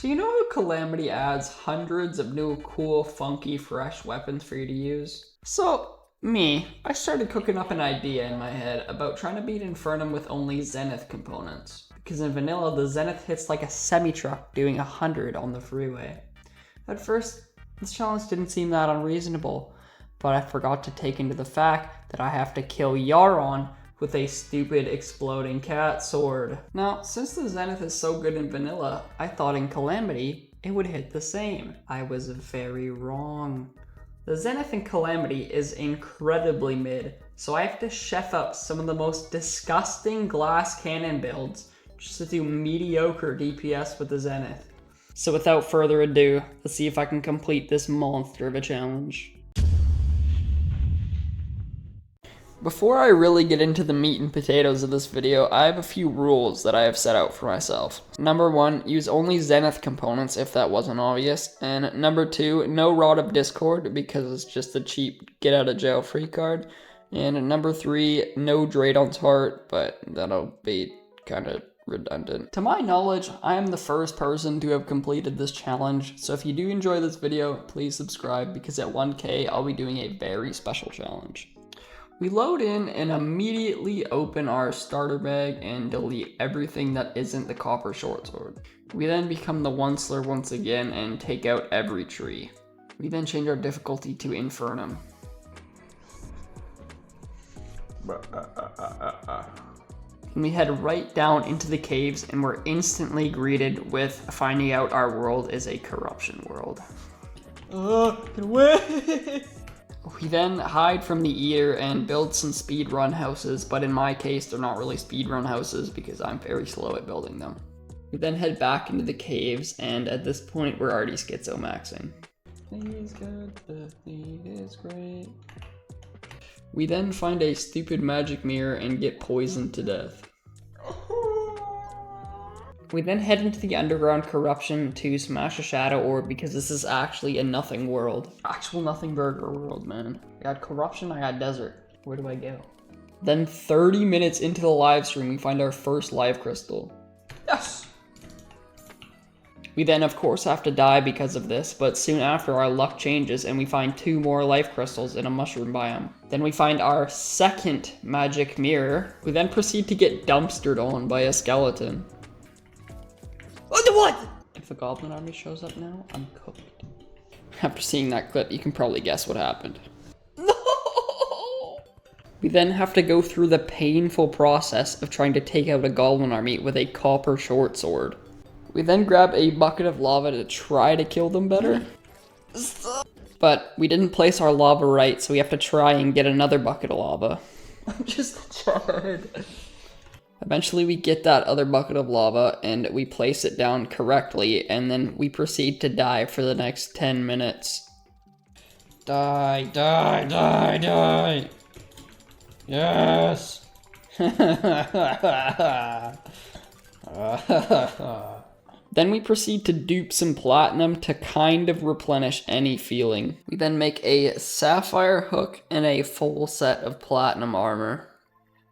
So you know how Calamity adds hundreds of new cool, funky, fresh weapons for you to use? So, I started cooking up an idea in my head about trying to beat Infernum with only Zenith components. Because in vanilla, the Zenith hits like a semi-truck doing 100 on the freeway. At first, this challenge didn't seem that unreasonable, but I forgot to take into the fact that I have to kill Yaron with a stupid exploding cat sword. Now, since the Zenith is so good in vanilla, I thought in Calamity it would hit the same. I was very wrong. The Zenith in Calamity is incredibly mid, so I have to chef up some of the most disgusting glass cannon builds just to do mediocre DPS with the Zenith. So without further ado, let's see if I can complete this monster of a challenge. Before I really get into the meat and potatoes of this video, I have a few rules that I have set out for myself. Number 1, use only Zenith components if that wasn't obvious. And number 2, no Rod of Discord because it's just a cheap get out of jail free card. And number 3, no Draydon's Heart, but that'll be kind of redundant. To my knowledge, I am the first person to have completed this challenge, so if you do enjoy this video, please subscribe because at 1K I'll be doing a very special challenge. We load in and immediately open our starter bag and delete everything that isn't the copper short sword. We then become the Onceler once again and take out every tree. We then change our difficulty to Infernum. And we head right down into the caves and we're instantly greeted with finding out our world is a corruption world. Get away! We then hide from the Eater and build some speedrun houses, but in my case they're not really speedrun houses because I'm very slow at building them. We then head back into the caves and at this point we're already schizo-maxing. He's good, the lead is great. We then find a stupid magic mirror and get poisoned to death. We then head into the underground corruption to smash a shadow orb because this is actually a nothing world. Actual nothing burger world, man. I got corruption, I got desert. Where do I go? Then 30 minutes into the live stream, we find our first live crystal. Yes! We then of course have to die because of this, but soon after our luck changes and we find 2 more life crystals in a mushroom biome. Then we find our second magic mirror. We then proceed to get dumpstered on by a skeleton. What? If the goblin army shows up now, I'm cooked. After seeing that clip, you can probably guess what happened. No! We then have to go through the painful process of trying to take out a goblin army with a copper short sword. We then grab a bucket of lava to try to kill them better. But we didn't place our lava right, so we have to try and get another bucket of lava. I'm just tired. Eventually we get that other bucket of lava and we place it down correctly and then we proceed to die for the next 10 minutes. Die, die, die, die. Yes. Then we proceed to dupe some platinum to kind of replenish any feeling. We then make a sapphire hook and a full set of platinum armor.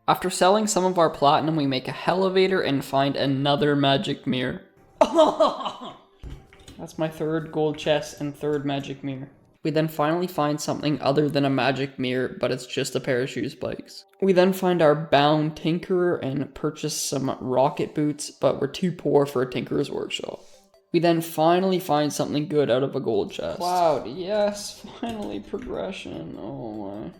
After selling some of our platinum, we make a elevator and find another magic mirror. That's my 3rd gold chest and 3rd magic mirror. We then finally find something other than a magic mirror, but it's just a pair of shoe spikes. We then find our bound tinkerer and purchase some rocket boots, but we're too poor for a tinkerer's workshop. We then finally find something good out of a gold chest. Cloud, yes, finally progression, oh my.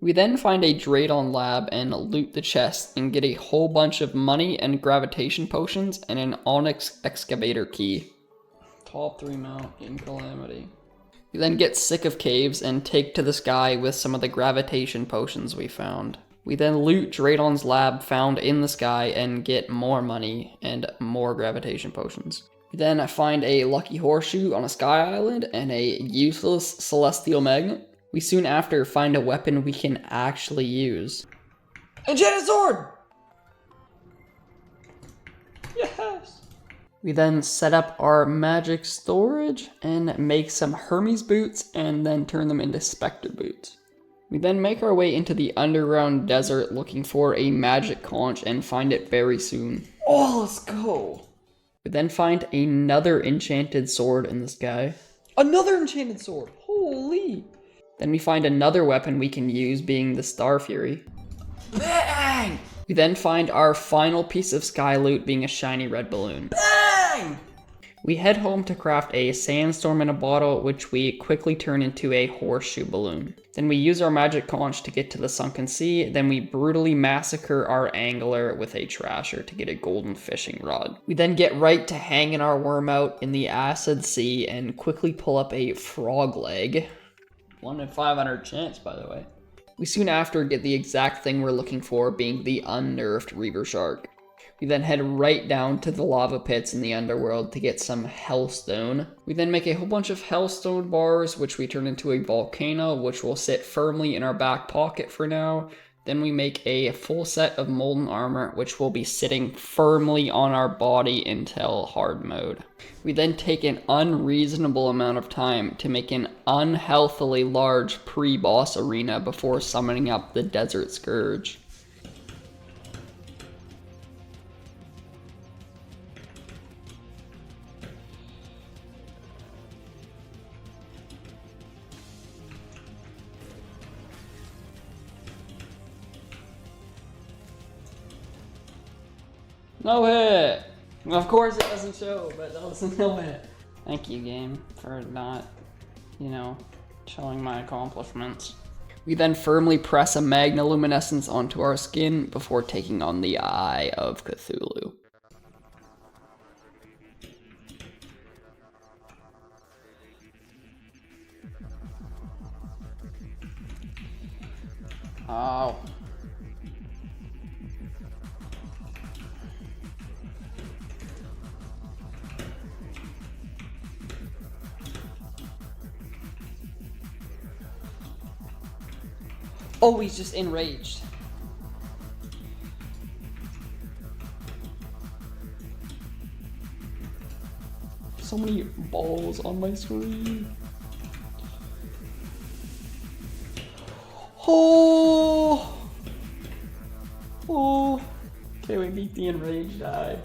We then find a Draydon lab and loot the chest and get a whole bunch of money and gravitation potions and an onyx excavator key. Top 3 mount in Calamity. We then get sick of caves and take to the sky with some of the gravitation potions we found. We then loot Draydon's lab found in the sky and get more money and more gravitation potions. We then find a lucky horseshoe on a sky island and a useless celestial magnet. We soon after find a weapon we can actually use. Enchanted sword! Yes! We then set up our magic storage and make some Hermes boots and then turn them into Spectre boots. We then make our way into the underground desert looking for a magic conch and find it very soon. Oh, let's go! We then find another enchanted sword in the sky. Another enchanted sword! Holy! Then we find another weapon we can use, being the Starfury. Bang! We then find our final piece of sky loot, being a shiny red balloon. Bang! We head home to craft a sandstorm in a bottle, which we quickly turn into a horseshoe balloon. Then we use our magic conch to get to the sunken sea, then we brutally massacre our angler with a trasher to get a golden fishing rod. We then get right to hanging our worm out in the acid sea and quickly pull up a frog leg. 1 in 500 chance, by the way. We soon after get the exact thing we're looking for, being the unnerved reaver shark. We then head right down to the lava pits in the underworld to get some hellstone. We then make a whole bunch of hellstone bars, which we turn into a volcano, which will sit firmly in our back pocket for now. Then we make a full set of molten armor, which will be sitting firmly on our body until hard mode. We then take an unreasonable amount of time to make an unhealthily large pre-boss arena before summoning up the Desert Scourge. No hit! Of course it doesn't show, but that was a no hit. Thank you, game, for not, showing my accomplishments. We then firmly press a magnoluminescence onto our skin before taking on the Eye of Cthulhu. Oh. Oh, he's just enraged. So many balls on my screen. Oh! Oh! Okay, we beat the enraged eye.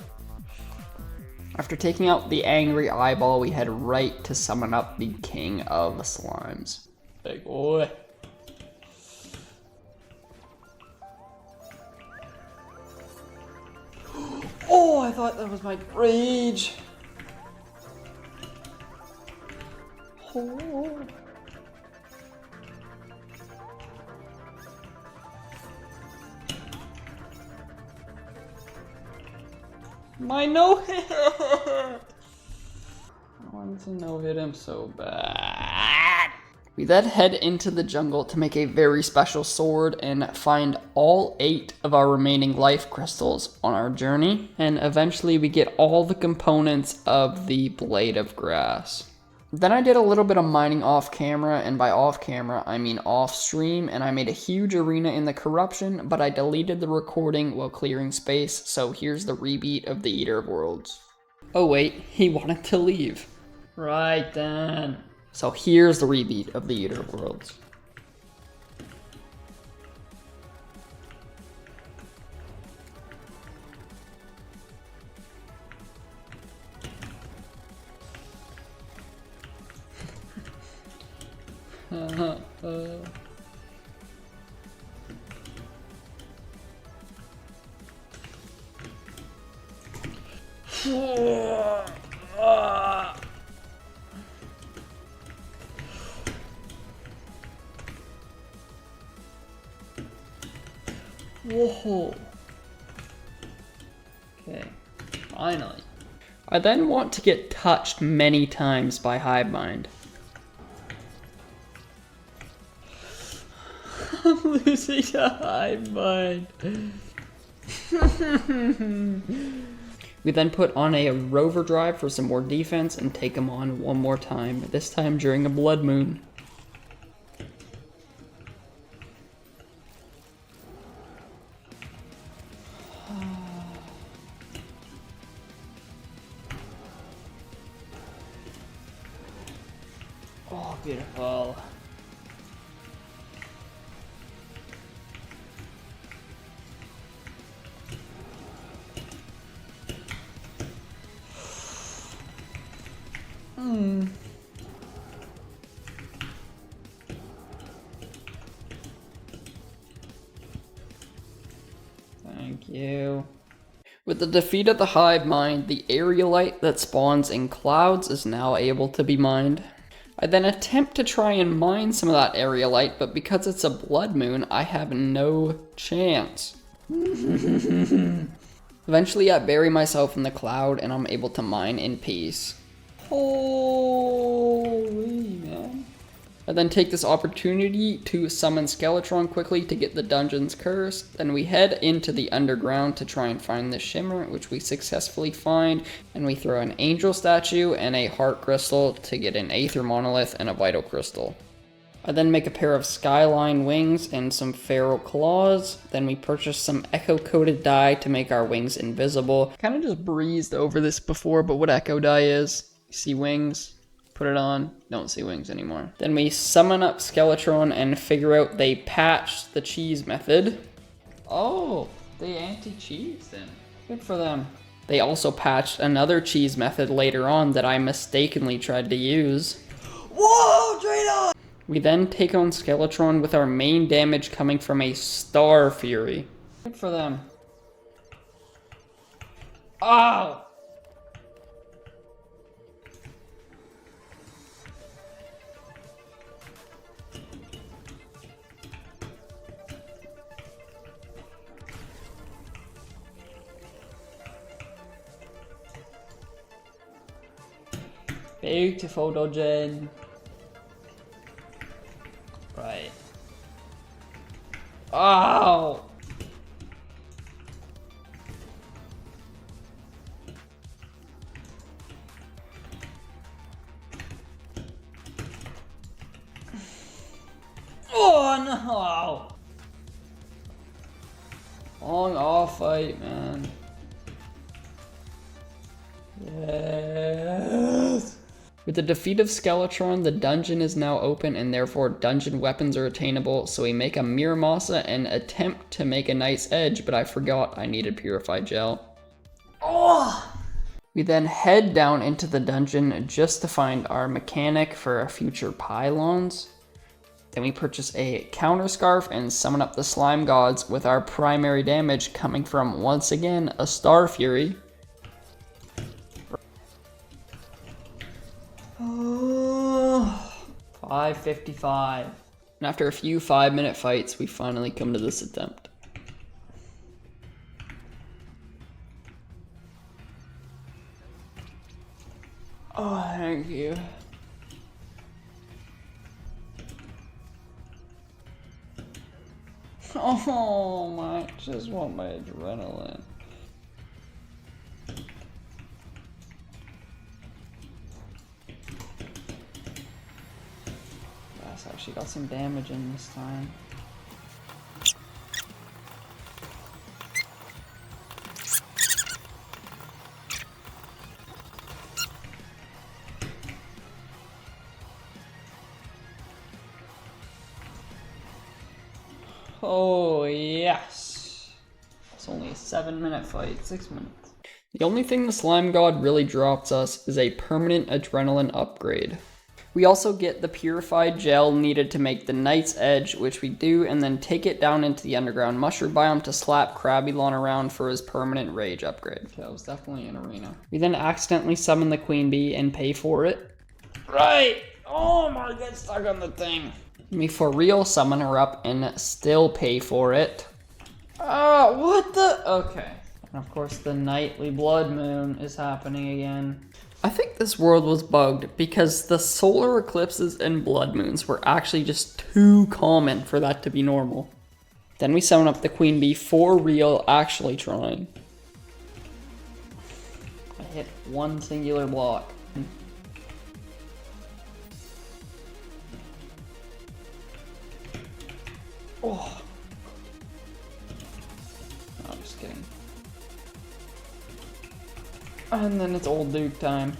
After taking out the angry eyeball, we head right to summon up the King of Slimes. Big boy. Oh, I thought that was my rage. Oh. My no hit. I wanted to no hit him so bad. We then head into the jungle to make a very special sword and find all 8 of our remaining life crystals on our journey. And eventually we get all the components of the Blade of Grass. Then I did a little bit of mining off camera, and by off camera I mean off stream, and I made a huge arena in the corruption, but I deleted the recording while clearing space, so here's the rebeat of the Eater of Worlds. Oh wait, he wanted to leave. Right then. So here's the rebeat of the Eater of Worlds. Whoa. Okay, finally. I then want to get touched many times by Hivemind. I'm losing to Hivemind. We then put on a rover drive for some more defense and take him on one more time, this time during a blood moon. Oh, beautiful. Thank you. With the defeat of the hive mind, the aerialite that spawns in clouds is now able to be mined. I then attempt to try and mine some of that aerialite, but because it's a blood moon, I have no chance. Eventually I bury myself in the cloud and I'm able to mine in peace. Holy man. I then take this opportunity to summon Skeletron quickly to get the dungeon's curse. Then we head into the underground to try and find the shimmer, which we successfully find. And we throw an angel statue and a heart crystal to get an aether monolith and a vital crystal. I then make a pair of skyline wings and some feral claws. Then we purchase some echo coated dye to make our wings invisible. Kind of just breezed over this before, but what echo dye is, you see wings, put it on, don't see wings anymore. Then we summon up Skeletron and figure out they patched the cheese method. Oh, they anti-cheese then. Good for them. They also patched another cheese method later on that I mistakenly tried to use. Whoa, Drayton! We then take on Skeletron with our main damage coming from a Starfury. Good for them. Oh! Beautiful dodging. Right. Oh! Oh no! Long off fight, man. Yes! With the defeat of Skeletron, the dungeon is now open and therefore dungeon weapons are attainable, so we make a Miramosa and attempt to make a nice edge, but I forgot I needed purified gel. Oh! We then head down into the dungeon just to find our mechanic for future pylons. Then we purchase a counter scarf and summon up the slime gods with our primary damage coming from, once again, a Starfury. 5:55. And after a few 5-minute fights, we finally come to this attempt. Oh, thank you. Oh my, just want my adrenaline. Yes, actually got some damage in this time. Oh, yes. It's only a 7-minute fight, 6 minutes. The only thing the slime god really drops us is a permanent adrenaline upgrade. We also get the purified gel needed to make the Knight's Edge, which we do, and then take it down into the underground mushroom biome to slap Crabylon around for his permanent rage upgrade. That was definitely an arena. We then accidentally summon the queen bee and pay for it. Right! Oh my, get stuck on the thing. We for real summon her up and still pay for it. Oh, what the? Okay. And of course the nightly blood moon is happening again. I think this world was bugged because the solar eclipses and blood moons were actually just too common for that to be normal. Then we summon up the queen bee for real, actually trying. I hit one singular block. Oh. No, I'm just kidding. And then it's old Duke time.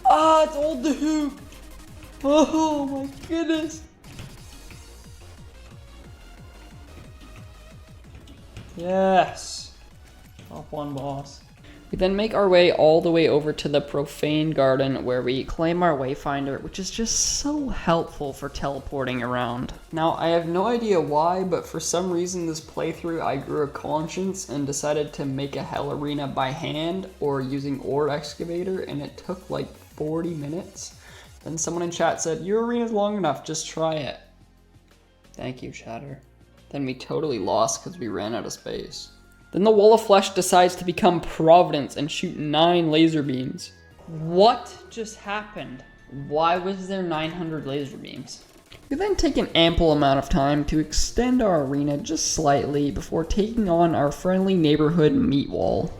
Ah, it's old Duke! Oh my goodness! Yes! Top 1 boss. We then make our way all the way over to the Profane Garden where we claim our Wayfinder, which is just so helpful for teleporting around. Now, I have no idea why, but for some reason this playthrough I grew a conscience and decided to make a hell arena by hand or using Ore Excavator, and it took like 40 minutes. Then someone in chat said, "Your arena's long enough, just try it." Thank you, chatter. Then we totally lost because we ran out of space. Then the Wall of Flesh decides to become Providence and shoot 9 laser beams. What just happened? Why was there 900 laser beams? We then take an ample amount of time to extend our arena just slightly before taking on our friendly neighborhood meat wall.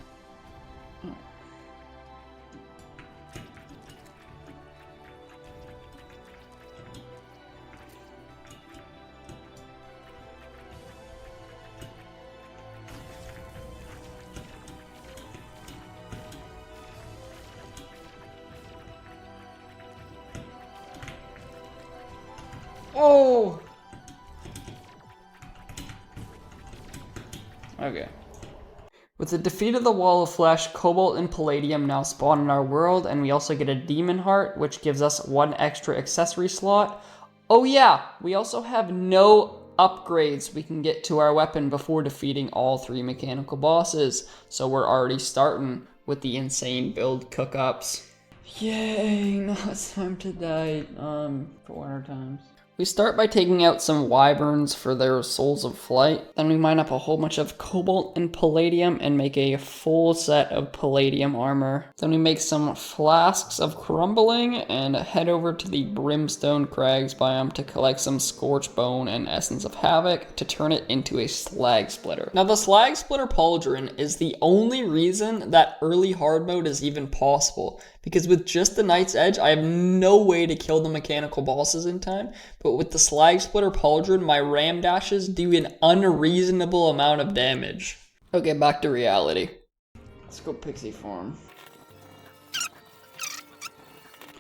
Oh! Okay. With the defeat of the Wall of Flesh, Cobalt and Palladium now spawn in our world, and we also get a Demon Heart, which gives us 1 extra accessory slot. Oh yeah, we also have no upgrades we can get to our weapon before defeating all 3 mechanical bosses, so we're already starting with the insane build cook-ups. Yay, now it's time to die 400 times. We start by taking out some wyverns for their souls of flight. Then we mine up a whole bunch of cobalt and palladium and make a full set of palladium armor. Then we make some flasks of crumbling and head over to the Brimstone Crags biome to collect some scorch bone and essence of havoc to turn it into a slag splitter. Now the slag splitter pauldron is the only reason that early hard mode is even possible, because with just the Night's Edge, I have no way to kill the mechanical bosses in time, but with the Slag Splitter Pauldron, my ram dashes do an unreasonable amount of damage. Okay, back to reality. Let's go pixie farm.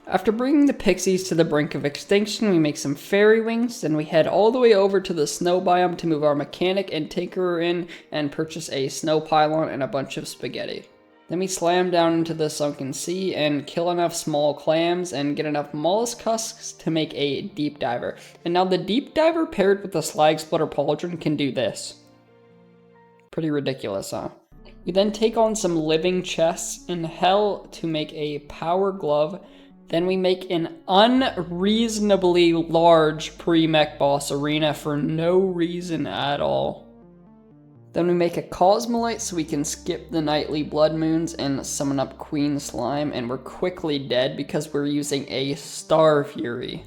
After bringing the pixies to the brink of extinction, we make some fairy wings, then we head all the way over to the snow biome to move our mechanic and tinkerer in and purchase a snow pylon and a bunch of spaghetti. Then we slam down into the sunken sea and kill enough small clams and get enough mollusk husks to make a deep diver. And now the deep diver paired with the slag splitter pauldron can do this. Pretty ridiculous, huh? We then take on some living chests in hell to make a power glove. Then we make an unreasonably large pre-mech boss arena for no reason at all. Then we make a Cosmolite so we can skip the nightly blood moons and summon up Queen Slime, and we're quickly dead because we're using a Starfury.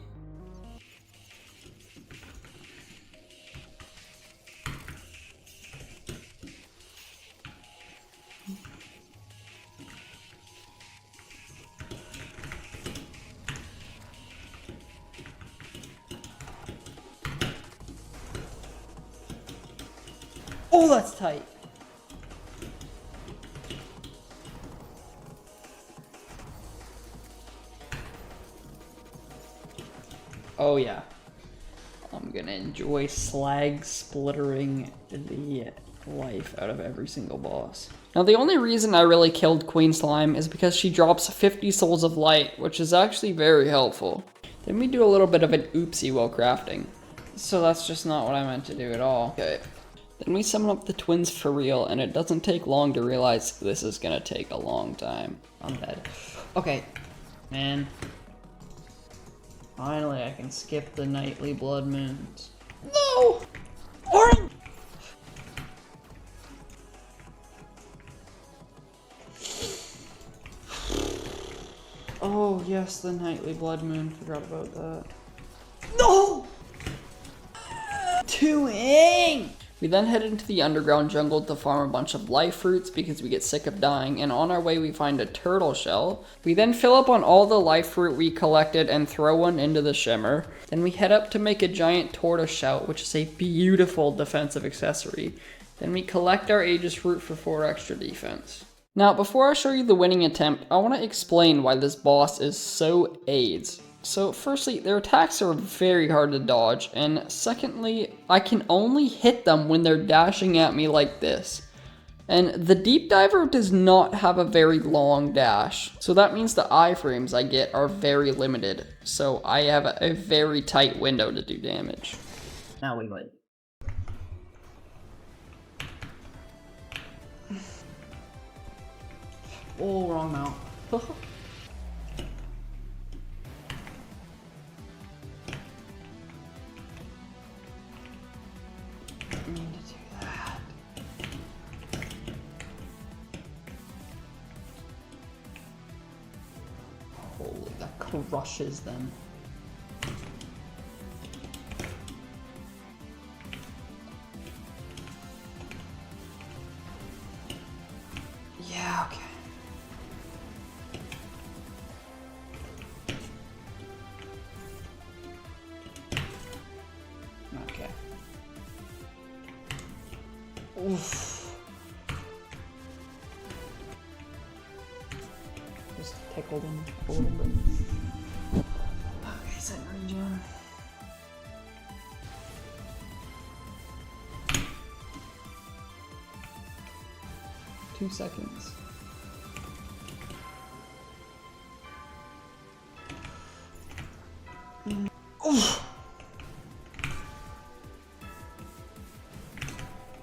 Oh, that's tight. Oh yeah. I'm gonna enjoy slag splittering the life out of every single boss. Now the only reason I really killed Queen Slime is because she drops 50 souls of light, which is actually very helpful. Then we do a little bit of an oopsie while crafting. So that's just not what I meant to do at all. Okay. Then we summon up the twins for real, and it doesn't take long to realize this is gonna take a long time. I'm dead. Okay, man. Finally, I can skip the nightly blood moons. No! Orange! Oh, yes, the nightly blood moon. Forgot about that. No! Doing! We then head into the underground jungle to farm a bunch of life fruits because we get sick of dying, and on our way we find a turtle shell. We then fill up on all the life fruit we collected and throw one into the shimmer. Then we head up to make a giant tortoise shell, which is a beautiful defensive accessory. Then we collect our Aegis fruit for 4 extra defense. Now, before I show you the winning attempt, I want to explain why this boss is so AIDS. So firstly, their attacks are very hard to dodge, and secondly, I can only hit them when they're dashing at me like this. And the deep diver does not have a very long dash. So that means the iframes I get are very limited. So I have a very tight window to do damage. Now we wait. Oh, wrong mount. I need to do that. Holy, that crushes them. Yeah, okay. Okay. Oof. Just tickled him a little bit. Okay, set regen. Two seconds. Oof.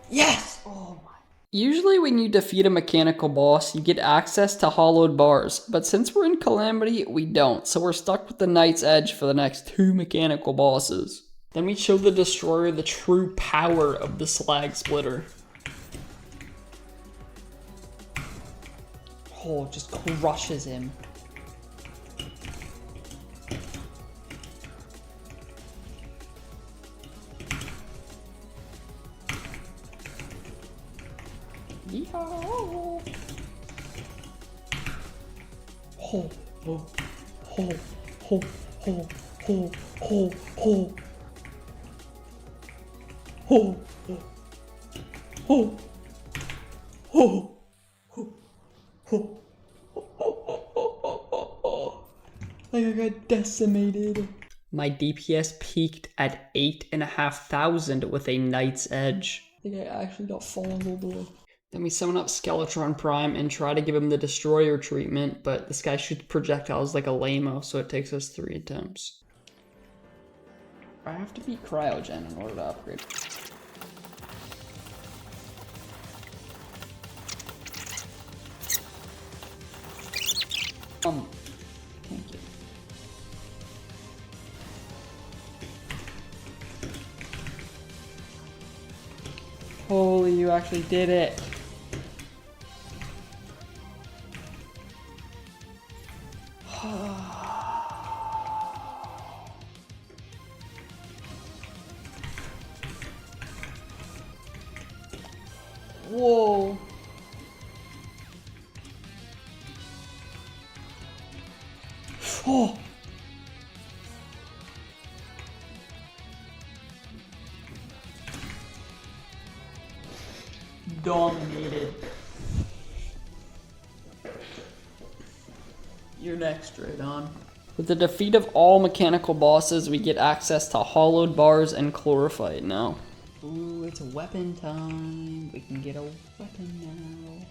Yes! Oh my. Usually when you defeat a mechanical boss, you get access to hollowed bars, but since we're in Calamity, we don't, so we're stuck with the Knight's Edge for the next 2 mechanical bosses. Then we show the Destroyer the true power of the Slag Splitter. Oh, just crushes him. Yeehaw! Ho, ho, ho, ho, ho, ho, ho, ho. Ho, ho, ho, ho, ho, ho. Like I got decimated. My DPS peaked at 8,500 with a Knight's Edge. I think I actually got followed. Then we summon up Skeletron Prime and try to give him the Destroyer treatment, but this guy shoots projectiles like a lame-o, so it takes us 3 attempts. I have to beat Cryogen in order to upgrade. Thank you. Holy, you actually did it. Whoa. Oh. Dominated. You're next, Radon. With the defeat of all mechanical bosses, we get access to hollowed bars and chlorophyte now. Ooh, it's weapon time. We can get a weapon now.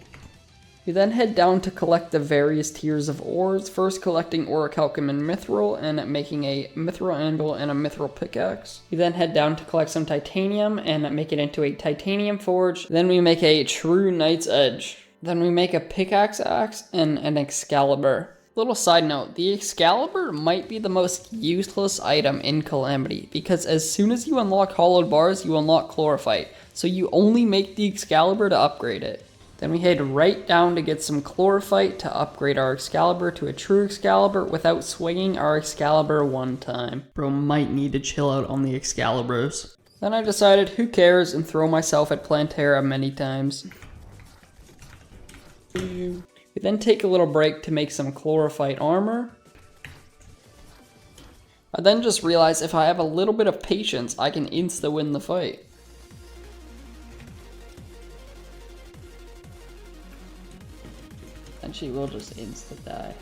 We then head down to collect the various tiers of ores, first collecting orichalcum and mithril, and making a mithril anvil and a mithril pickaxe. We then head down to collect some titanium and make it into a titanium forge. Then we make a true Knight's Edge. Then we make a pickaxe axe and an Excalibur. Little side note, the Excalibur might be the most useless item in Calamity, because as soon as you unlock hollowed bars, you unlock chlorophyte. So you only make the Excalibur to upgrade it. Then we head right down to get some chlorophyte to upgrade our Excalibur to a true Excalibur without swinging our Excalibur one time. Bro might need to chill out on the Excaliburs. Then I decided who cares and throw myself at Plantera many times. We then take a little break to make some chlorophyte armor. I then just realized if I have a little bit of patience, I can insta-win the fight. And she will just insta-die.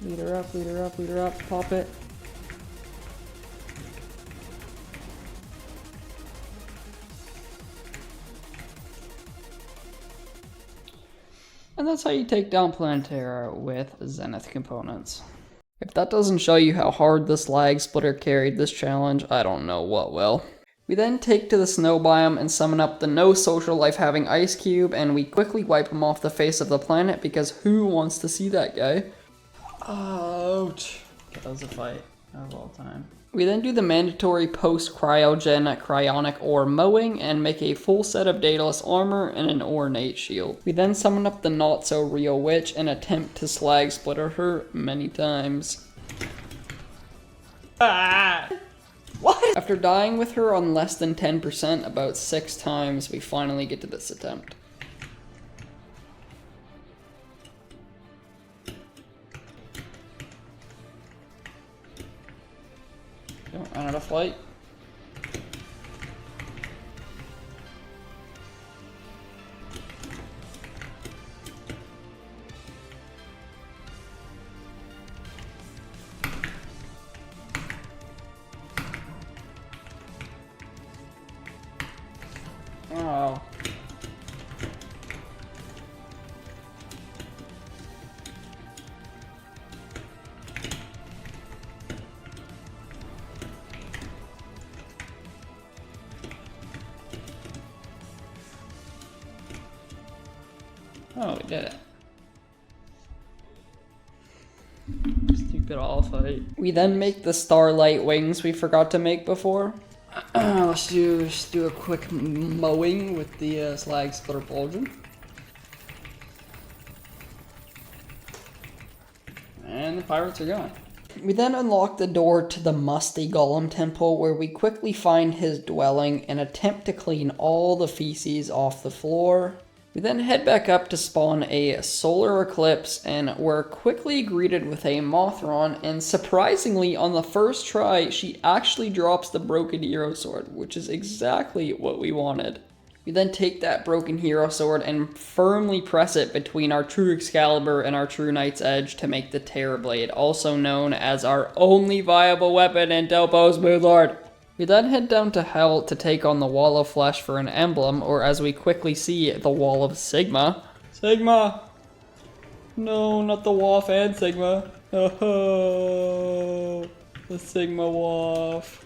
Lead her up, lead her up, lead her up, pop it. And that's how you take down Planetara with Zenith components. If that doesn't show you how hard this lag splitter carried this challenge, I don't know what will. We then take to the snow biome and summon up the no social life having ice cube, and we quickly wipe him off the face of the planet because who wants to see that guy? Ouch. That was a fight of all time. We then do the mandatory post-cryogen cryonic ore mowing and make a full set of Daedalus armor and an ornate shield. We then summon up the not-so-real witch and attempt to slag splitter her many times. Ah! What? After dying with her on less than 10% about 6 times, we finally get to this attempt. Don't run out of flight. Oh. Oh, we did it. Stupid all fight. We then make the starlight wings we forgot to make before. Let's do a quick mowing with the slag splitter pauldron. And the pirates are gone. We then unlock the door to the musty golem temple, where we quickly find his dwelling and attempt to clean all the feces off the floor. We then head back up to spawn a solar eclipse, and we're quickly greeted with a Mothron, and surprisingly, on the first try, she actually drops the broken hero sword, which is exactly what we wanted. We then take that broken hero sword and firmly press it between our true Excalibur and our true Knight's Edge to make the Terrablade, also known as our only viable weapon in Topo's Moonlord. We then head down to Hell to take on the Wall of Flesh for an emblem, or as we quickly see, the Wall of Sigma. Sigma! No, not the Waff and Sigma. Oh, the Sigma Waff.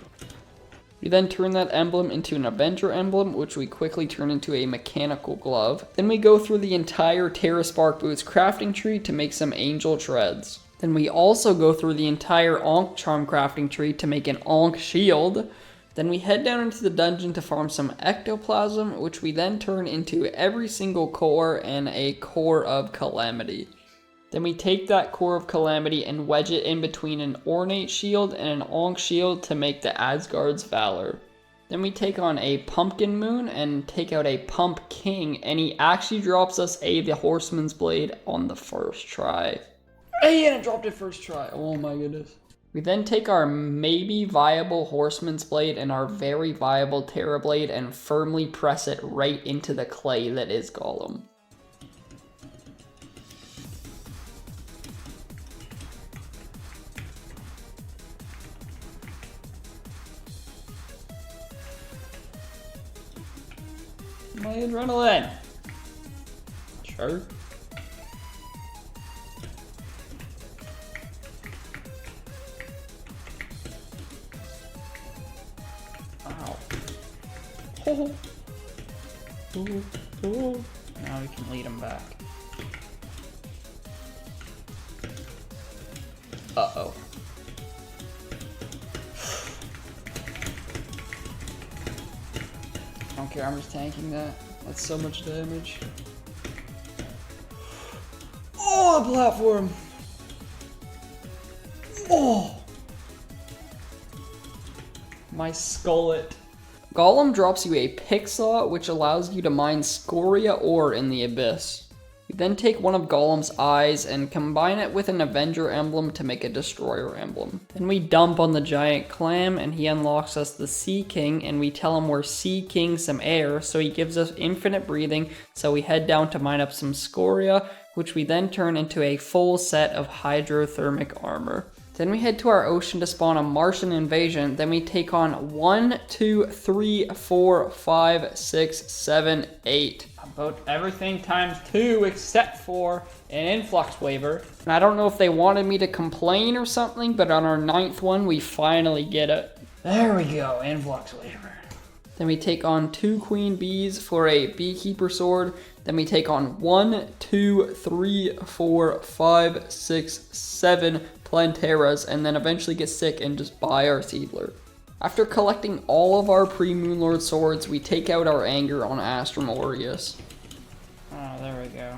We then turn that emblem into an Avenger emblem, which we quickly turn into a mechanical glove. Then we go through the entire Terra Spark Boots crafting tree to make some angel treads. Then we also go through the entire Ankh Charm crafting tree to make an Ankh shield. Then we head down into the dungeon to farm some ectoplasm, which we then turn into every single core and a core of Calamity. Then we take that core of Calamity and wedge it in between an ornate shield and an Ankh shield to make the Asgard's Valor. Then we take on a Pumpkin Moon and take out a Pump King, and he actually drops us the Horseman's Blade on the first try. Hey, and it dropped it first try. Oh my goodness. We then take our maybe viable Horseman's Blade and our very viable Terrablade and firmly press it right into the clay that is Golem. My adrenaline. Sure. Ow. Oh. Oh. Oh. Now we can lead him back. Uh-oh. I don't care, I'm just tanking that. That's so much damage. Oh, the platform! Oh! My skullet. Golem drops you a Pixaw, which allows you to mine scoria ore in the abyss. You then take one of Golem's eyes and combine it with an Avenger emblem to make a Destroyer emblem. Then we dump on the giant clam and he unlocks us the Sea King, and we tell him we're Sea King some air, so he gives us infinite breathing, so we head down to mine up some scoria, which we then turn into a full set of hydrothermic armor. Then we head to our ocean to spawn a Martian invasion. Then we take on 1, 2, 3, 4, 5, 6, 7, 8. About everything times 2 except for an influx waiver. And I don't know if they wanted me to complain or something, but on our 9th one, we finally get it. There we go, influx waiver. Then we take on 2 queen bees for a beekeeper sword. Then we take on 1, 2, 3, 4, 5, 6, 7 Planteras, and then eventually get sick and just buy our Seedler. After collecting all of our pre-Moonlord swords, we take out our anger on Astrum Aureus. Oh, there we go.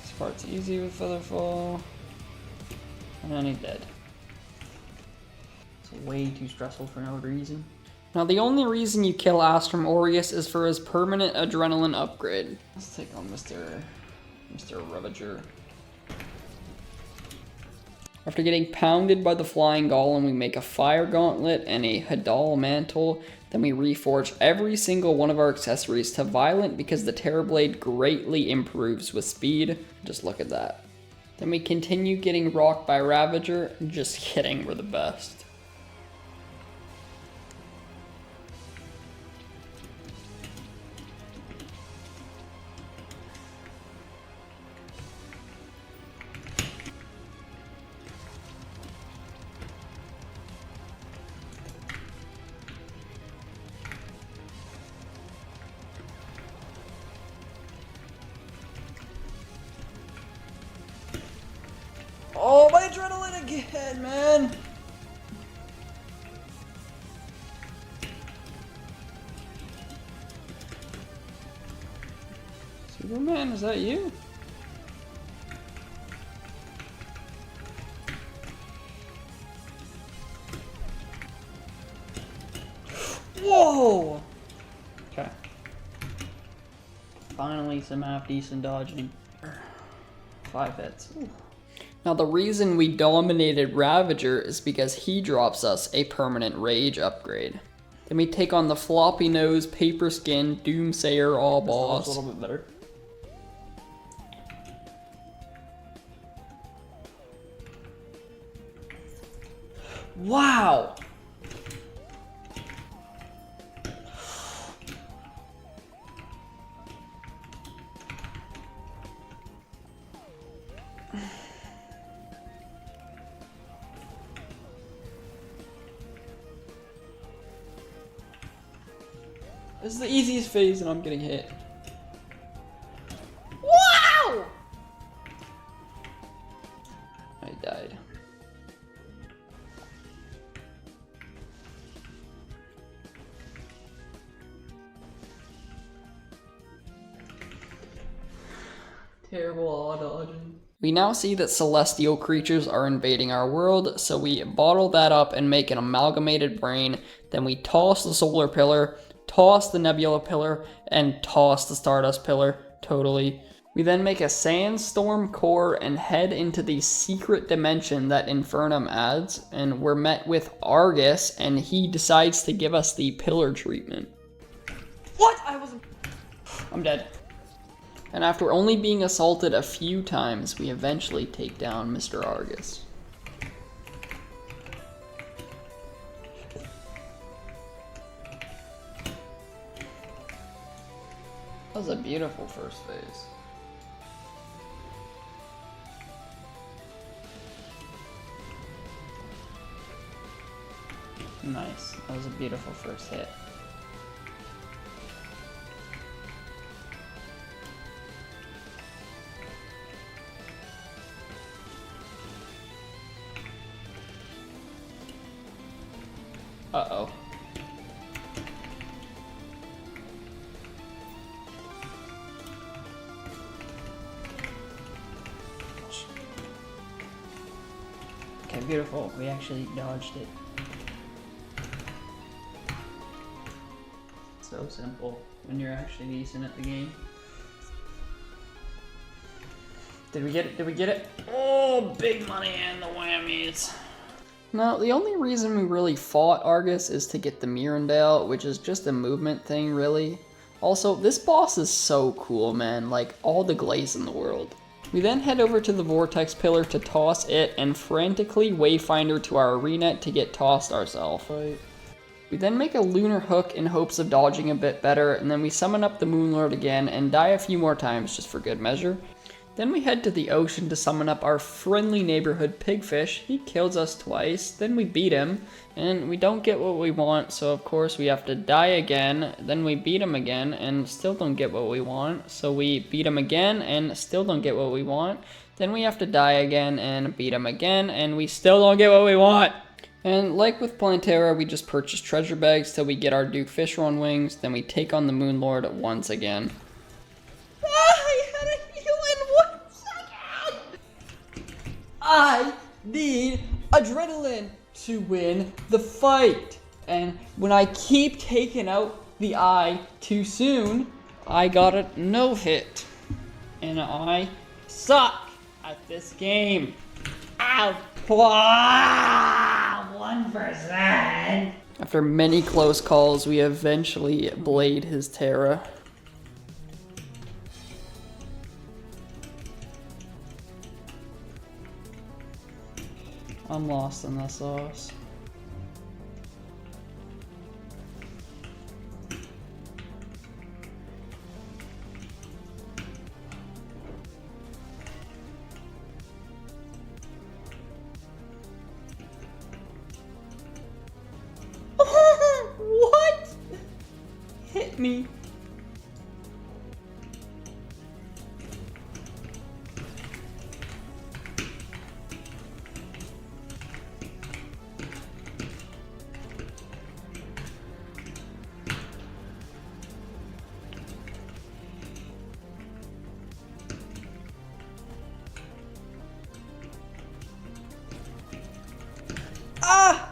This part's easy with Featherfall. And then he's dead. It's way too stressful for no reason. Now the only reason you kill Astrum Aureus is for his permanent adrenaline upgrade. Let's take on Mr. Ravager. After getting pounded by the flying golem, we make a fire gauntlet and a Hadal mantle. Then we reforge every single one of our accessories to violent because the Terrablade greatly improves with speed. Just look at that. Then we continue getting rocked by Ravager. Just kidding, we're the best. Oh, my adrenaline again, man! Superman, is that you? Whoa! Okay. Finally some half-decent dodging. 5 hits. Ooh. Now the reason we dominated Ravager is because he drops us a permanent rage upgrade. Then we take on the floppy nose, paper skin, doomsayer all boss. That's a little bit better. Wow! This is the easiest phase and I'm getting hit. Wow! I died. Terrible all dodging. We now see that celestial creatures are invading our world, so we bottle that up and make an amalgamated brain. Then we toss the solar pillar, toss the nebula pillar, and toss the stardust pillar. Totally. We then make a sandstorm core and head into the secret dimension that Infernum adds, and we're met with Argus, and he decides to give us the pillar treatment. What? I'm dead. And after only being assaulted a few times, we eventually take down Mr. Argus. That was a beautiful first phase. Nice. That was a beautiful first hit. Uh-oh. Okay, beautiful. We actually dodged it. So simple when you're actually decent at the game. Did we get it? Did we get it? Oh, big money and the whammies. Now, the only reason we really fought Argus is to get the Mirandale, which is just a movement thing, really. Also, this boss is so cool, man. Like, all the glaze in the world. We then head over to the Vortex Pillar to toss it, and frantically Wayfinder to our arena to get tossed ourselves. Right. We then make a Lunar Hook in hopes of dodging a bit better, and then we summon up the Moonlord again and die a few more times just for good measure. Then we head to the ocean to summon up our friendly neighborhood Pigfish. He kills us twice, then we beat him, and we don't get what we want, so of course we have to die again. Then we beat him again, and still don't get what we want, so we beat him again, and still don't get what we want. Then we have to die again, and beat him again, and we still don't get what we want. And like with Plantera, we just purchase treasure bags till we get our Duke Fisher on wings, then we take on the Moonlord once again. I need adrenaline to win the fight. And when I keep taking out the eye too soon, I got a no hit. And I suck at this game. Ow. 1%. After many close calls, we eventually blade his Terra. I'm lost in the sauce. What? Hit me. Ah!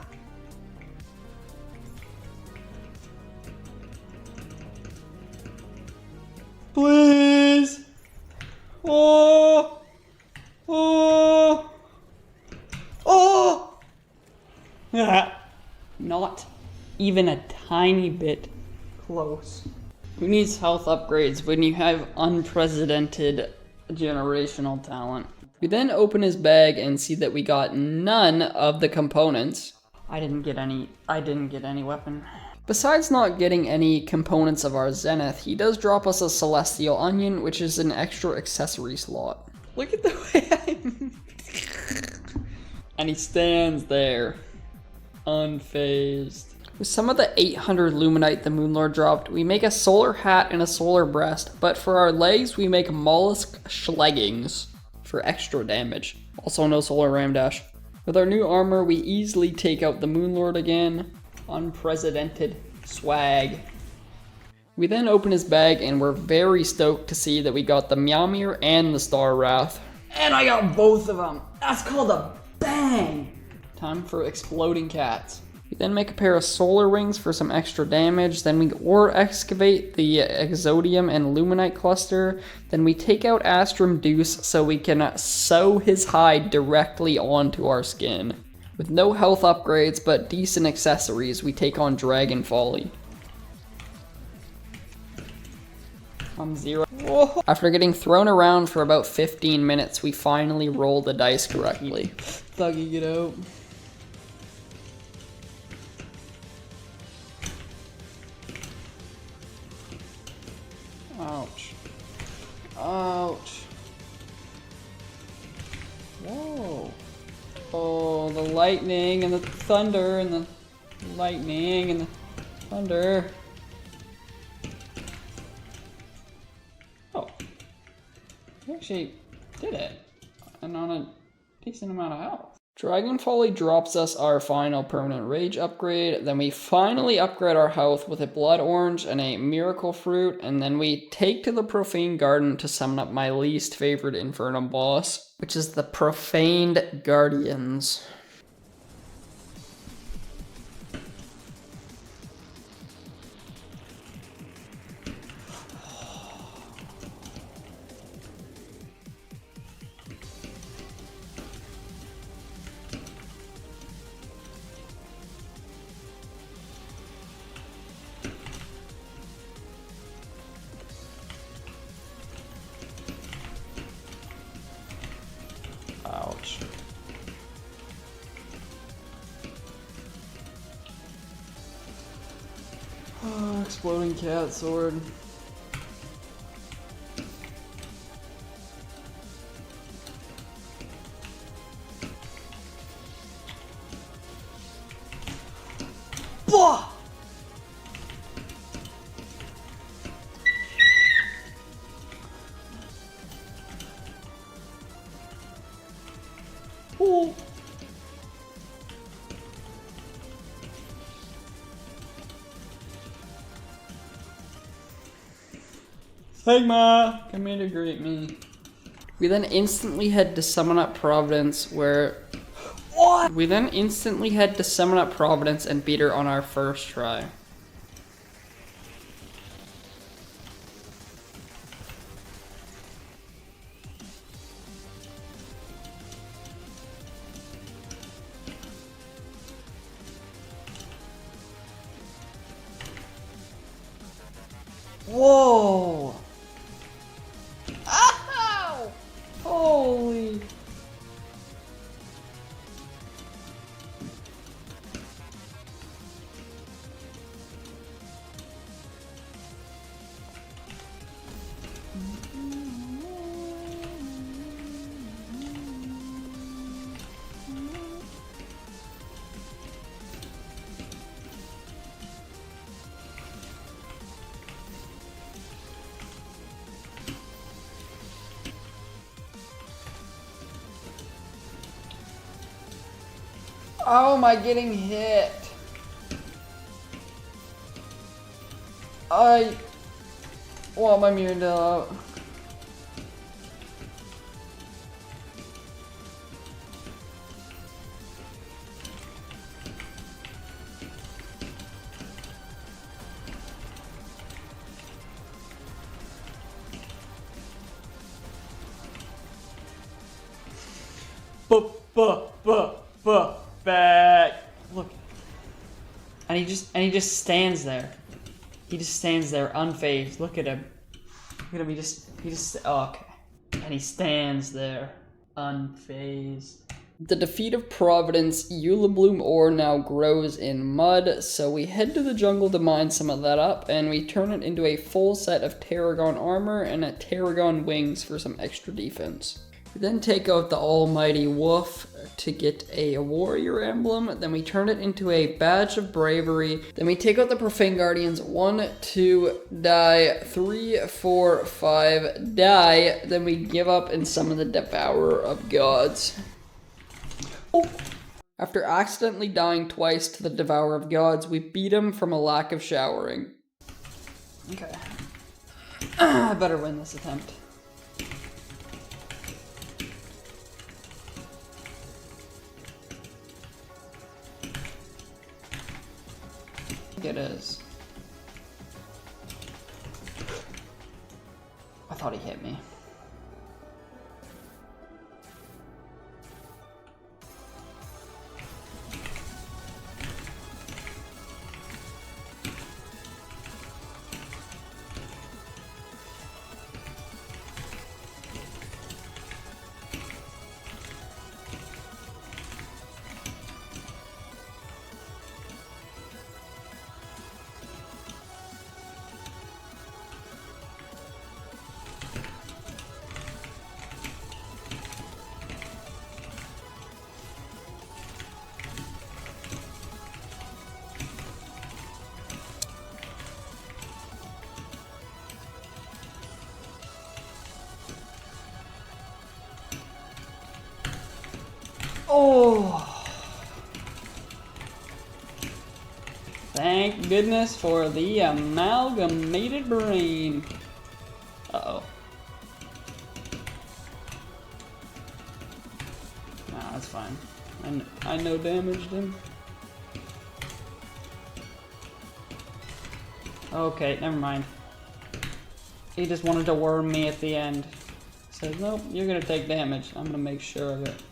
Please! Oh! Oh! Oh! Not even a tiny bit close. Who needs health upgrades when you have unprecedented generational talent? We then open his bag and see that we got none of the components. I didn't get any weapon. Besides not getting any components of our Zenith, he does drop us a Celestial Onion, which is an extra accessory slot. Look at the way And he stands there, unfazed. With some of the 800 Luminite the Moonlord dropped, we make a solar hat and a solar breast, but for our legs we make mollusk schleggings for extra damage. Also no solar ram dash. With our new armor, we easily take out the Moonlord again. Unprecedented swag. We then open his bag and we're very stoked to see that we got the Meowmere and the Star Wrath. And I got both of them. That's called a bang. Time for exploding cats. We then make a pair of solar wings for some extra damage, then we ore excavate the Exodium and Luminite cluster, then we take out Astrum Deuce so we can sew his hide directly onto our skin. With no health upgrades but decent accessories, we take on Dragon Folly. I'm 0. Whoa. After getting thrown around for about 15 minutes, we finally roll the dice correctly. Thugging it out. Ouch. Ouch. Whoa. Oh, the lightning and the thunder and the lightning and the thunder. Oh. You actually did it. And on a decent amount of health. Dragon Folly drops us our final permanent rage upgrade, then we finally upgrade our health with a blood orange and a miracle fruit, and then we take to the Profane Garden to summon up my least favorite Infernum boss, which is the Profaned Guardians. exploding cat sword. Blah! Oh. Sigma, come here to greet me. We then instantly head to summon up Providence where... What? We then instantly head to summon up Providence and beat her on our first try. Whoa! Ow! Holy! How am I getting hit? I want my mirror out. Back. Look. And he just stands there. He just stands there unfazed. Look at him. Look at him. He just oh, okay. And he stands there unfazed. The defeat of Providence, Eula Bloom ore now grows in mud, so we head to the jungle to mine some of that up, and we turn it into a full set of Terragon armor and a Terragon wings for some extra defense. We then take out the almighty wolf to get a warrior emblem, then we turn it into a badge of bravery, then we take out the profane guardians, 1, 2, die, 3, 4, 5, die, then we give up and summon the devourer of gods. Oh. After accidentally dying twice to the devourer of gods, we beat him from a lack of showering. Okay. I better win this attempt. It is. I thought he hit me. Oh! Thank goodness for the amalgamated brain. Uh-oh. Nah, that's fine. I no damaged him. Okay, never mind. He just wanted to worm me at the end. Said, nope, you're gonna take damage. I'm gonna make sure of it.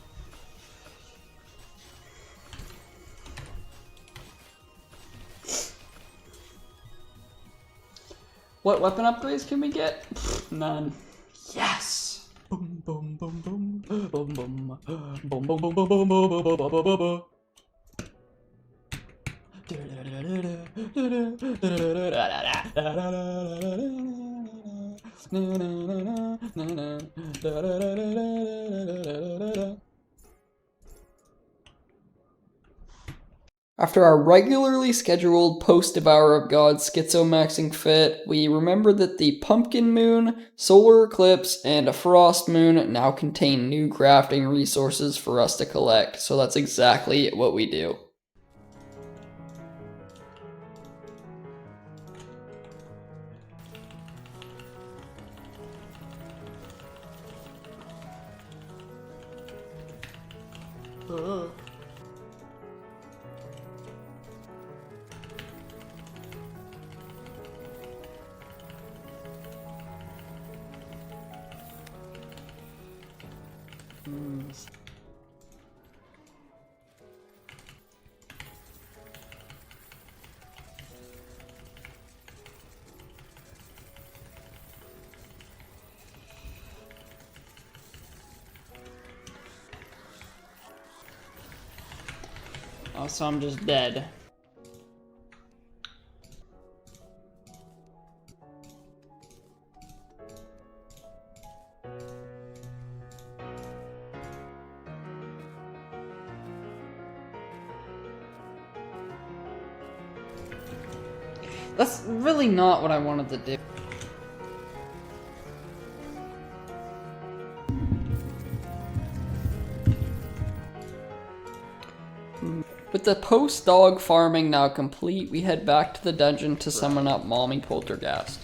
What weapon upgrades can we get? None. Yes! Boom, boom, boom, boom, boom, boom, boom, boom, boom, boom, boom, boom, boom, boom, boom, boom, boom. After our regularly scheduled post-Devour of God schizomaxing fit, we remember that the Pumpkin Moon, Solar Eclipse, and a Frost Moon now contain new crafting resources for us to collect, so that's exactly what we do. Oh, so I'm just dead. That's really not what I wanted to do. With the post-dog farming now complete, we head back to the dungeon to summon up Mommy Poltergeist.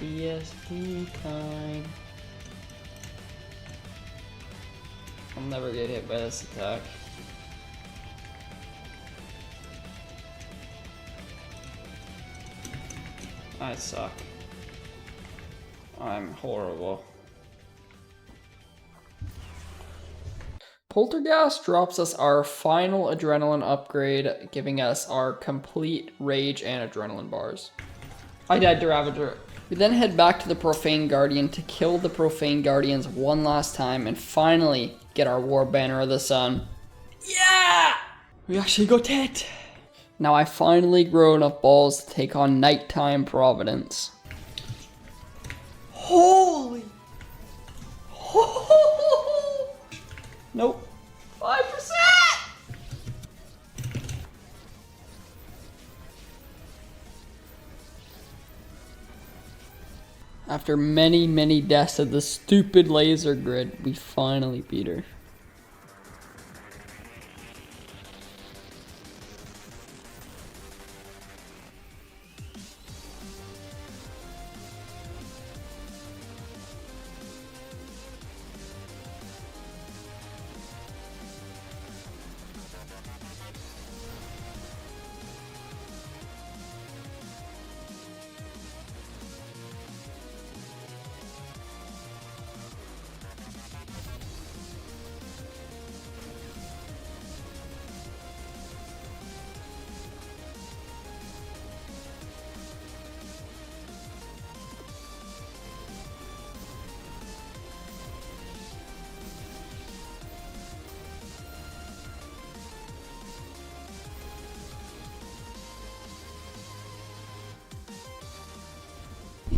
BSD time. I'll never get hit by this attack. I suck. I'm horrible. Poltergeist drops us our final adrenaline upgrade, giving us our complete rage and adrenaline bars. I died to Ravager. We then head back to the Profane Guardian to kill the Profane Guardians one last time and finally get our War Banner of the Sun. Yeah! We actually got it! Now I finally grow enough balls to take on Nighttime Providence. Holy! Nope. 5%! After many, many deaths of the stupid laser grid, we finally beat her.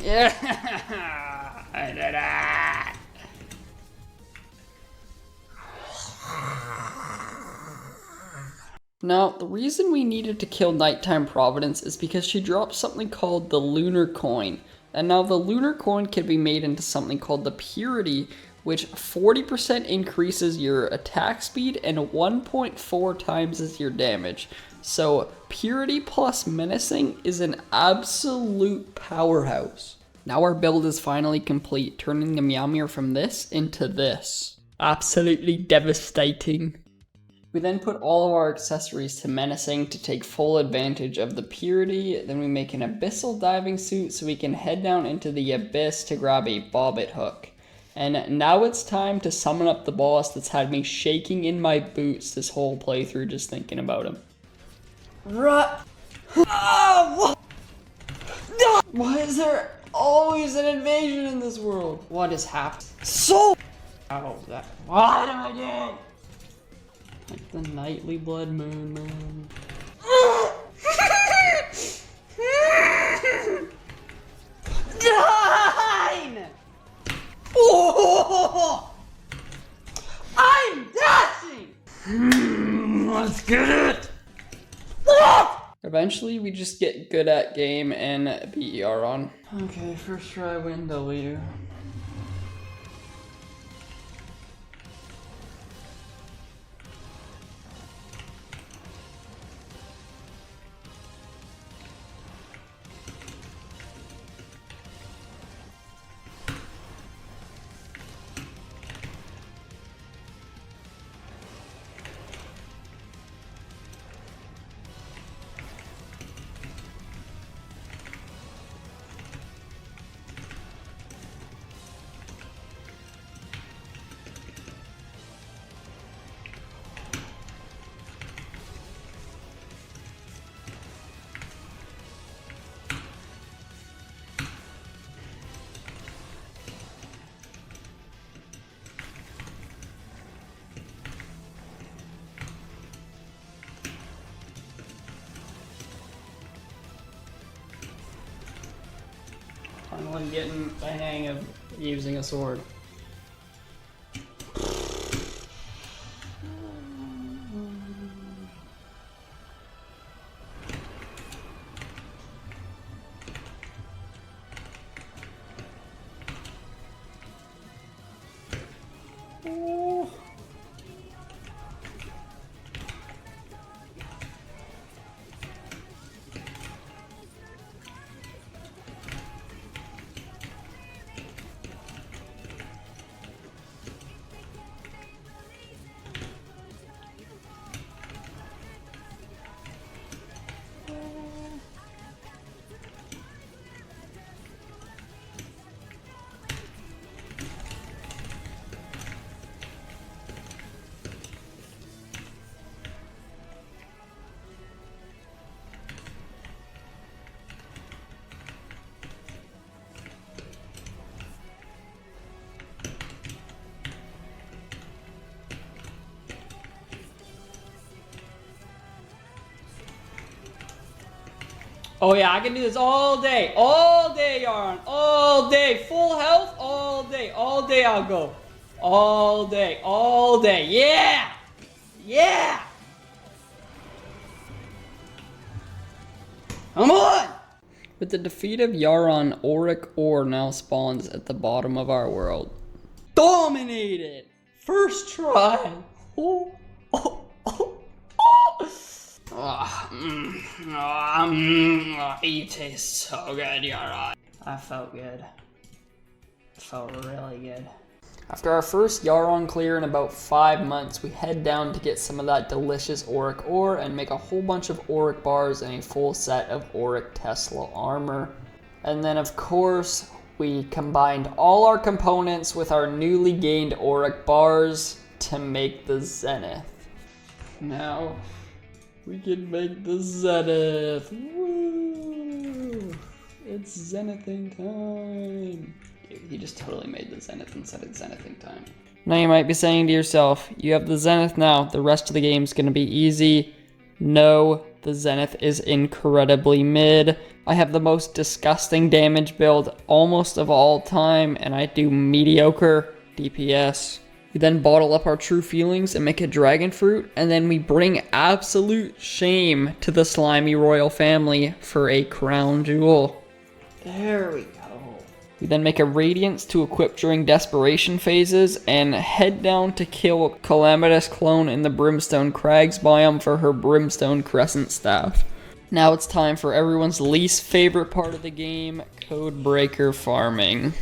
Yeah, I did it. Now, the reason we needed to kill Nighttime Providence is because she dropped something called the Lunar Coin. And now the Lunar Coin can be made into something called the Purity, which 40% increases your attack speed and 1.4 times your damage. So Purity plus Menacing is an absolute powerhouse. Now our build is finally complete, turning the Meowmere from this into this. Absolutely devastating. We then put all of our accessories to Menacing to take full advantage of the Purity. Then we make an Abyssal diving suit so we can head down into the Abyss to grab a Bobbit hook. And now it's time to summon up the boss that's had me shaking in my boots this whole playthrough just thinking about him. Why is there always an invasion in this world? What is happening? What am I doing? Like the nightly blood moon, man. Dine! Oh! I'm dashing! Let's get it! Eventually, we just get good at game and beat Yaron. Okay, first try win W. Finally getting the hang of using a sword. Oh yeah, I can do this all day, Yaron, all day, full health, all day I'll go, all day, yeah, yeah, come on! With the defeat of Yaron, Auric Ore now spawns at the bottom of our world. Dominated! First try! Oh. You taste so good, Yaron. I felt good. Felt really good. After our first Yaron clear in about 5 months, we head down to get some of that delicious Auric ore and make a whole bunch of Auric bars and a full set of Auric Tesla armor. And then of course, we combined all our components with our newly gained Auric bars to make the Zenith. Now, we can make the Zenith. Woo! It's Zenithing time. He just totally made the Zenith and said it's Zenithing time. Now you might be saying to yourself, you have the Zenith now, the rest of the game's gonna be easy. No, the Zenith is incredibly mid. I have the most disgusting damage build almost of all time, and I do mediocre DPS. We then bottle up our true feelings and make a dragon fruit, and then we bring absolute shame to the slimy royal family for a crown jewel. There we go. We then make a Radiance to equip during desperation phases, and head down to kill Calamitous clone in the Brimstone Crags biome for her Brimstone Crescent Staff. Now it's time for everyone's least favorite part of the game, Codebreaker farming.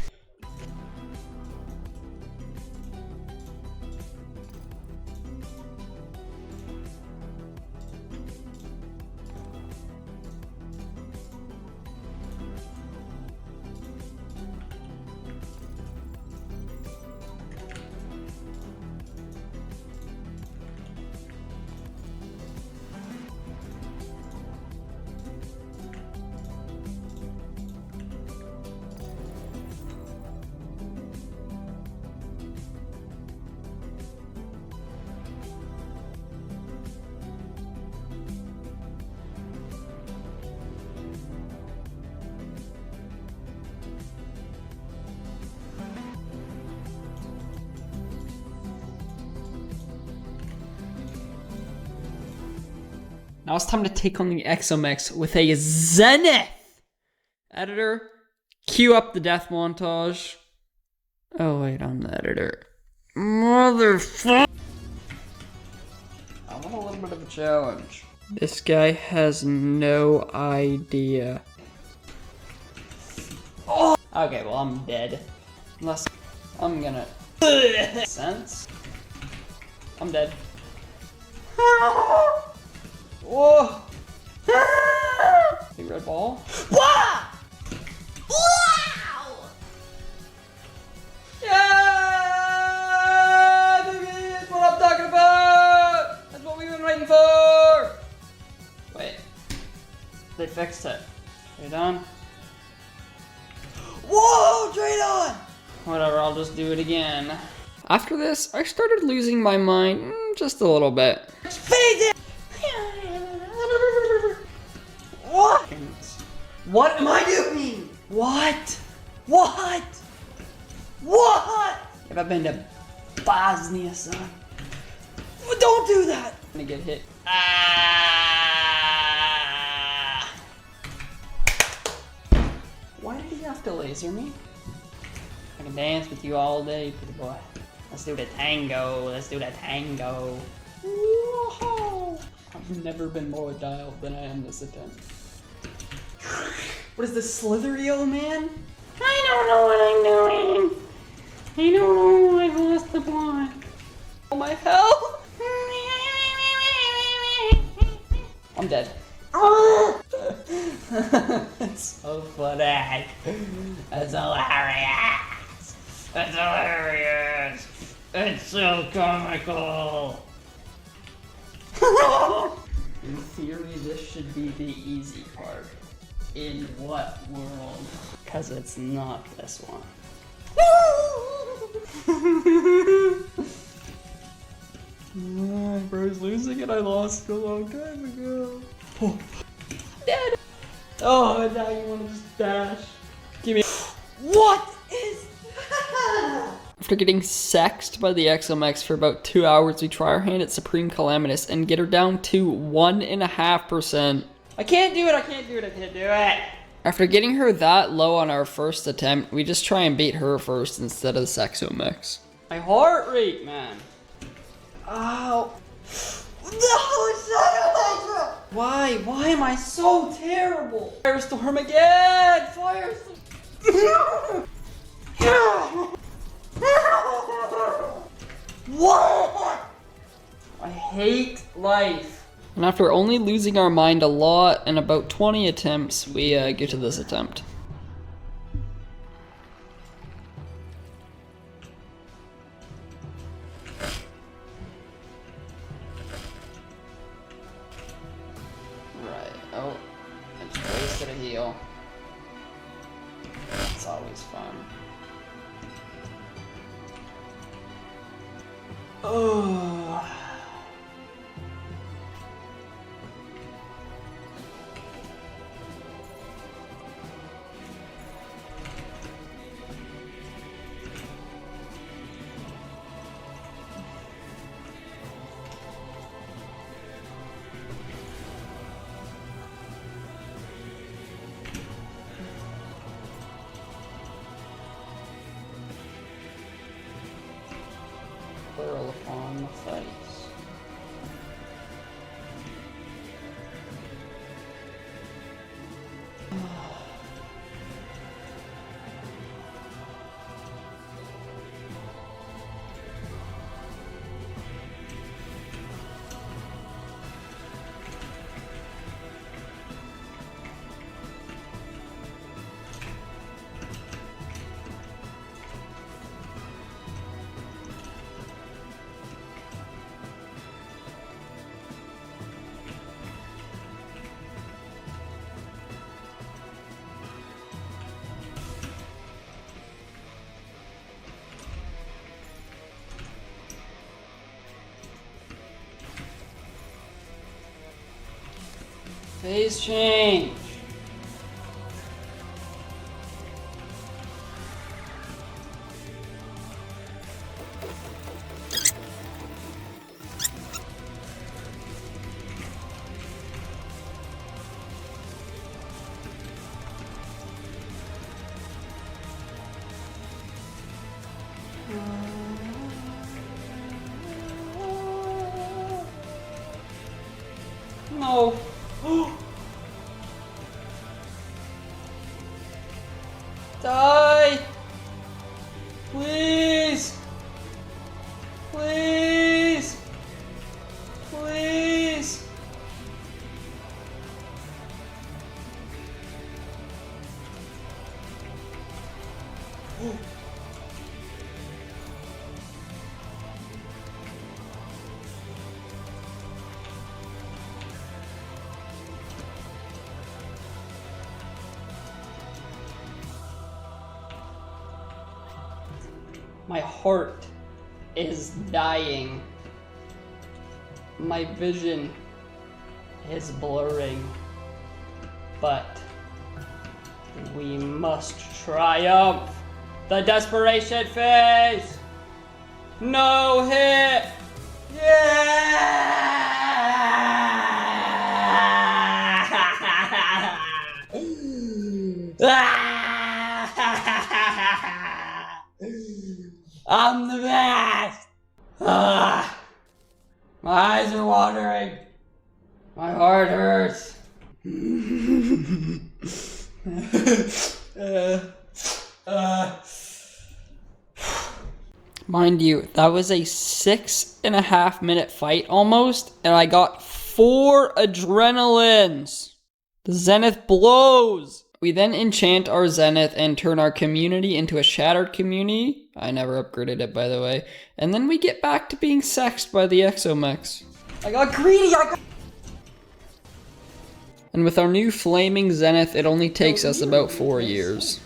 Now it's time to take on the Exomex with a Zenith! Editor, cue up the death montage. Oh wait, I'm the editor. Motherfucker! I want a little bit of a challenge. This guy has no idea. Oh! Okay, well I'm dead. Unless I'm gonna... sense? I'm dead. Whoa! Big red ball. Wow! Wow! Yeah! Baby, that's what I'm talking about! That's what we've been waiting for! Wait. They fixed it. Trade on. Whoa! Trade on! Whatever, I'll just do it again. After this, I started losing my mind just a little bit. Fade it! What? What am I doing? What? What? What? Have I been to Bosnia, son? Don't do that! I'm gonna get hit. Ah! Why did he have to laser me? I can dance with you all day, pretty boy. Let's do the tango. Let's do the tango. Whoa! I've never been more dialed than I am this attempt. What is this, slithery old man? I don't know what I'm doing. I don't know, I've lost the plot. Oh my hell! I'm dead. It's so funny. It's hilarious. It's hilarious. It's so comical. In theory, this should be the easy part. In what world? Because it's not this one. Bro's losing and I lost a long time ago. Oh. Dead! Oh, and now you want to just dash. Give me. What is that? After getting sexed by the Exomex for about 2 hours, we try our hand at Supreme Calamitous and get her down to 1.5%. I can't do it, I can't do it, I can't do it! After getting her that low on our first attempt, we just try and beat her first instead of the Exomex. My heart rate, man. Ow. No, why? Why am I so terrible? Firestorm again! Firestorm! What? I hate life. And after only losing our mind a lot and about 20 attempts, we get to this attempt. Right, oh, I just wasted a heal. It's always fun. Oh. fall upon the face. Phase change. No. Die! Please! Please! Please! My heart is dying. My vision is blurring. But we must triumph the desperation phase! No hit! Yeah! I'm the best! My eyes are watering. My heart hurts. Mind you, that was a 6.5 minute fight almost, and I got 4 adrenalines. The Zenith blows. We then enchant our Zenith and turn our community into a shattered community. I never upgraded it, by the way. And then we get back to being sexed by the Exomechs. I got greedy! And with our new flaming Zenith, it only takes us about 4 years.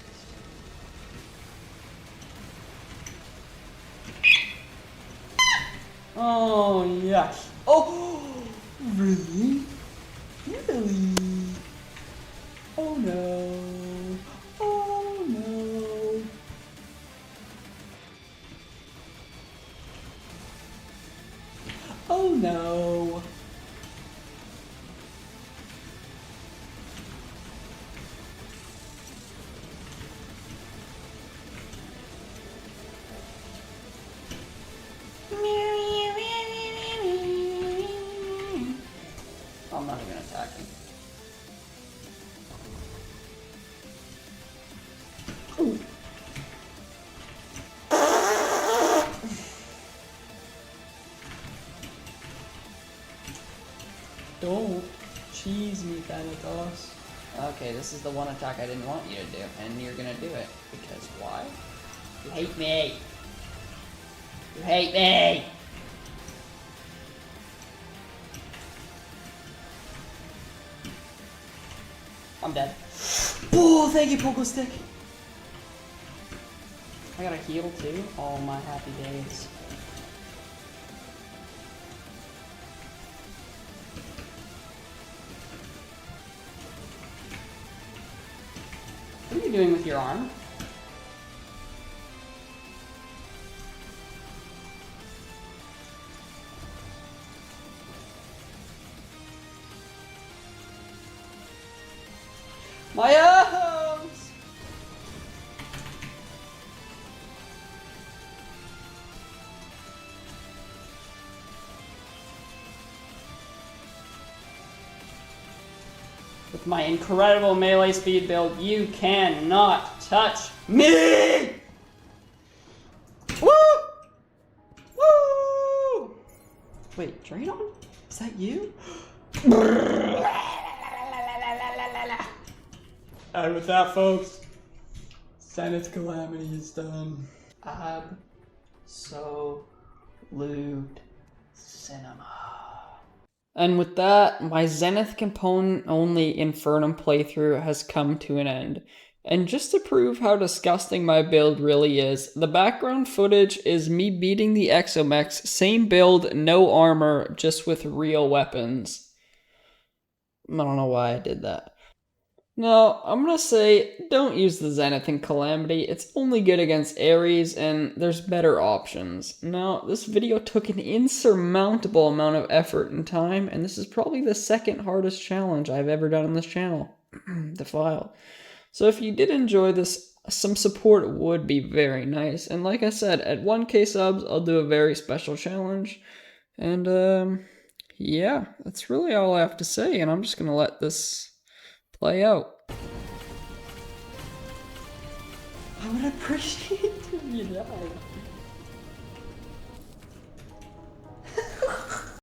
Oh, yes. Oh, really? Really? Oh no. Oh no. Oh no. I'm not even attacking. Ooh. Don't cheese me, Thanatos. Okay, this is the one attack I didn't want you to do, and you're gonna do it. Because why? You hate me! You hate me! I'm dead. Oh, thank you, Pogo Stick! I got a heal too? Oh, my happy days. What are you doing with your arm? My arms! With my incredible melee speed build, you cannot touch me! Woo! Woo! Wait, Draydon? Is that you? And with that, folks, Zenith Calamity is done. Absolute cinema. And with that, my Zenith component only Infernum playthrough has come to an end. And just to prove how disgusting my build really is, the background footage is me beating the Exomechs, same build, no armor, just with real weapons. I don't know why I did that. No, I'm gonna say, don't use the Zenithing Calamity, it's only good against Ares, and there's better options. Now, this video took an insurmountable amount of effort and time, and this is probably the second hardest challenge I've ever done on this channel, to file. So if you did enjoy this, some support would be very nice, and like I said, at 1k subs, I'll do a very special challenge, and yeah, that's really all I have to say, and I'm just gonna let this play out. I would appreciate it if you died.